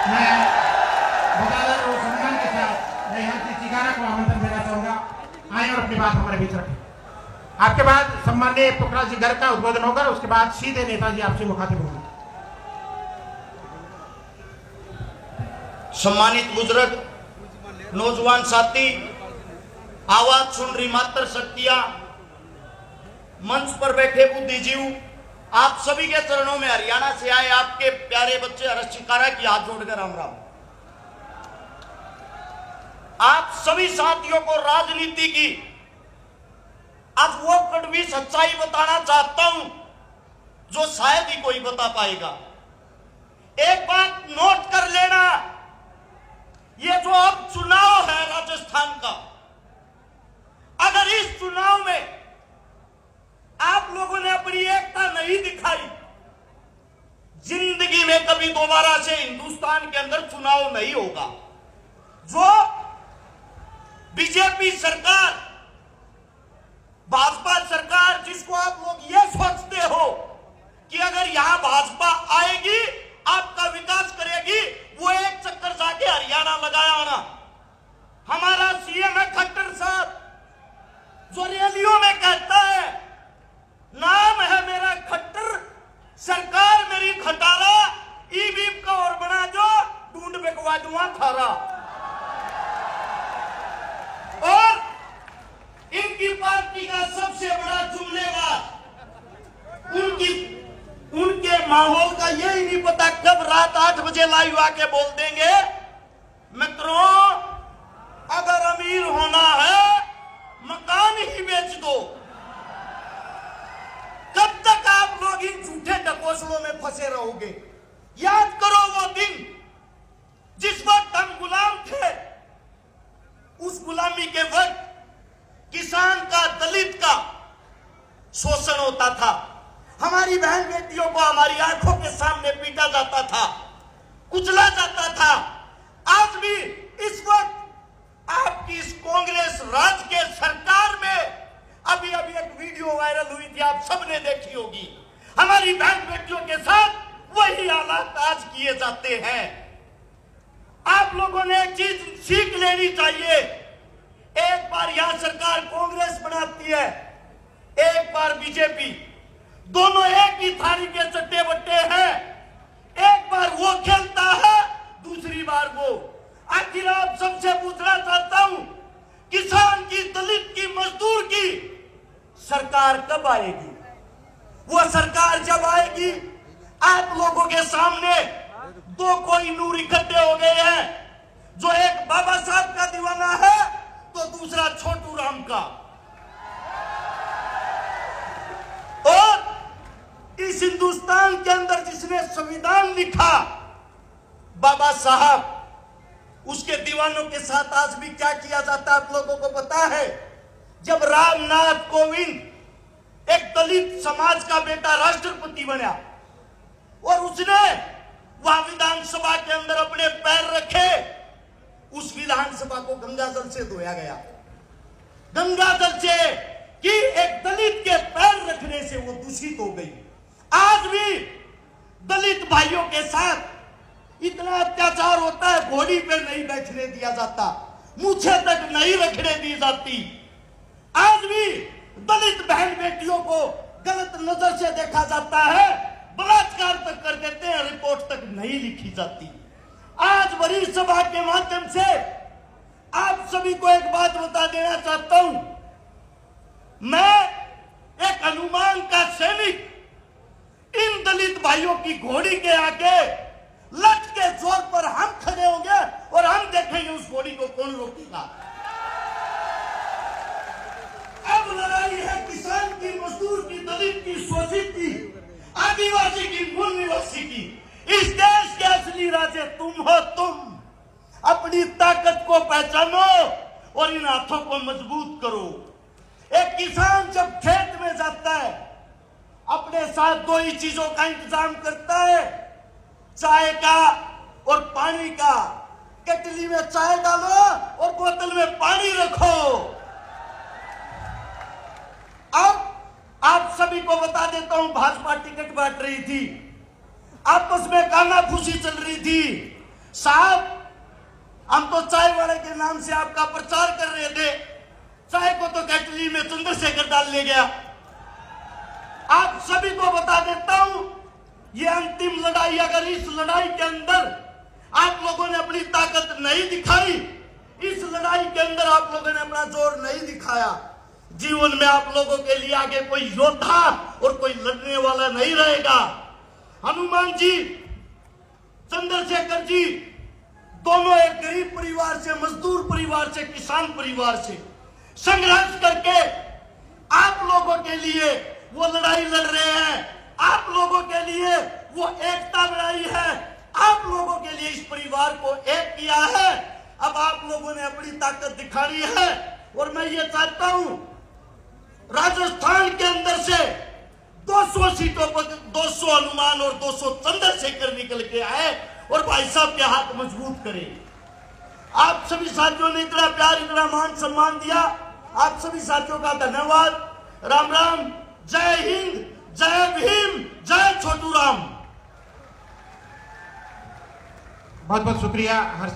मैं बजादर और सम्मान के साथ मैं यहाँ से चिकारा को आमंत्रण देना चाहूंगा, आए और अपनी बात हमारे बीच रखें। आपके बाद सम्माननीय पुखराज जी घर का उद्बोधन होगा, उसके बाद सीधे नेताजी आपसे मुखातिब होंगे। सम्मानित बुजुर्ग नौजवान साथी, आवाज सुन रही मात्र शक्तियां, मंच पर बैठे बुद्धिजीव, आप सभी के चरणों में हरियाणा से आए आपके प्यारे बच्चे हर्ष चिकारा की हाथ जोड़कर राम राम। आप सभी साथियों को राजनीति की आज वो कड़वी सच्चाई बताना चाहता हूं जो शायद ही कोई बता पाएगा। एक बात नोट कर लेना, ये जो अब चुनाव है राजस्थान का, अगर इस चुनाव में आप लोगों ने अपनी एकता नहीं दिखाई, जिंदगी में कभी दोबारा से हिंदुस्तान के अंदर चुनाव नहीं होगा। जो बीजेपी सरकार, भाजपा सरकार, जिसको आप लोग ये सोचते हो कि अगर यहां भाजपा आएगी आपका विकास करेगी, वो एक चक्कर जाके हरियाणा लगाया आना। हमारा सीएम है खट्टर साहब, जो रैलियों में कहता है नाम है मेरा खट्टर, सरकार मेरी खटारा, ईवीएम का और बना जो ढूंढ बेकवा दूंगा थारा। और इनकी पार्टी का सबसे बड़ा जुमलेबाज, उनके माहौल का यही नहीं पता कब रात 8 बजे लाइव आके बोल देंगे मित्रों अगर अमीर होना है मकान ही बेच दो। कब तक आप लोग इन झूठे ढकोसलों में फंसे रहोगे? याद करो वो दिन जिस वक्त हम गुलाम थे, उस गुलामी के वक्त किसान का, दलित का शोषण होता था, हमारी बहन बेटियों को हमारी आंखों के सामने पीटा जाता था, कुचला जाता था। आज भी इस वक्त आपकी इस कांग्रेस राज के सरकार में अभी एक वीडियो वायरल हुई थी, आप सबने देखी होगी, हमारी बहन बेटियों के साथ वही हालात आज किए जाते हैं। आप लोगों ने एक चीज सीख लेनी चाहिए, एक बार यहां सरकार कांग्रेस बनाती है, एक बार बीजेपी, दोनों एक ही थाली के चट्टे बट्टे हैं। एक बार वो खेलता है, दूसरी बार वो। आखिर आप सबसे पूछना चाहता हूं, किसान की, दलित की, मजदूर की सरकार कब आएगी? वो सरकार जब आएगी, आप लोगों के सामने दो कोई नूर इकट्ठे हो गए हैं, जो एक बाबा साहब का दीवाना है तो दूसरा छोटू राम का। और इस हिंदुस्तान के अंदर जिसने संविधान लिखा, बाबा साहब, उसके दीवानों के साथ आज भी क्या किया जाता है आप लोगों को पता है? जब रामनाथ कोविंद एक दलित समाज का बेटा राष्ट्रपति बना और उसने वहां विधानसभा के अंदर अपने पैर रखे, उस विधानसभा को गंगाजल से धोया गया। गंगाजल से कि एक दलित के पैर रखने से वो दूषित हो गई। आज भी दलित भाइयों के साथ इतना अत्याचार होता है, घोड़ी पे नहीं बैठने दिया जाता, मूछे तक नहीं रखने दी जाती। आज भी दलित बहन बेटियों को गलत नजर से देखा जाता है, बलात्कार तक कर देते हैं, रिपोर्ट तक नहीं लिखी जाती। आज बड़ी सभा के माध्यम से आप सभी को एक बात बता देना चाहता हूं, मैं एक हनुमान का सैनिक इन दलित भाइयों की घोड़ी के आगे लट के जोर पर हम खड़े होंगे और हम देखेंगे उस घोड़ी को कौन रोकेगा। अब लड़ाई है किसान की, मजदूर की, दलित की, शोषित की, आदिवासी की, मूल निवासी की। इस देश के असली राजे तुम हो। तुम अपनी ताकत को पहचानो और इन हाथों को मजबूत करो। एक किसान जब खेत में जाता है, अपने साथ दो ही चीजों का इंतजाम करता है, चाय का और पानी का। केतली में चाय डालो और बोतल में पानी रखो। अब आप सभी को बता देता हूं, भाजपा टिकट बांट रही थी, आपस में कानाफूसी चल रही थी, साहब, हम तो चाय वाले के नाम से आपका प्रचार कर रहे थे, चाय को तो कैटली में चंद्रशेखर डाल ले गया। आप सभी को बता देता हूं, ये अंतिम लड़ाई, अगर इस लड़ाई के अंदर आप लोगों ने अपनी ताकत नहीं दिखाई, इस लड़ाई के अंदर आप लोगों ने अपना जोर नहीं दिखाया, जीवन में आप लोगों के लिए आगे कोई योद्धा और कोई लड़ने वाला नहीं रहेगा। हनुमान जी, चंद्रशेखर जी दोनों एक गरीब परिवार से, मजदूर परिवार से, किसान परिवार से संघर्ष करके आप लोगों के लिए वो लड़ाई लड़ रहे हैं। आप लोगों के लिए वो एकता लड़ाई है। आप लोगों के लिए इस परिवार को एक किया है। अब आप लोगों ने अपनी ताकत दिखानी है और मैं ये चाहता हूं राजस्थान के अंदर से 200 सीटों पर 200 हनुमान और 200 चंद्रशेखर निकल के आए और भाई साहब के हाथ मजबूत करें। आप सभी साथियों ने इतना प्यार, इतना मान सम्मान दिया, आप सभी साथियों का धन्यवाद। राम राम, जय हिंद, जय भीम, जय छोटू राम। बहुत बहुत शुक्रिया हर्ष।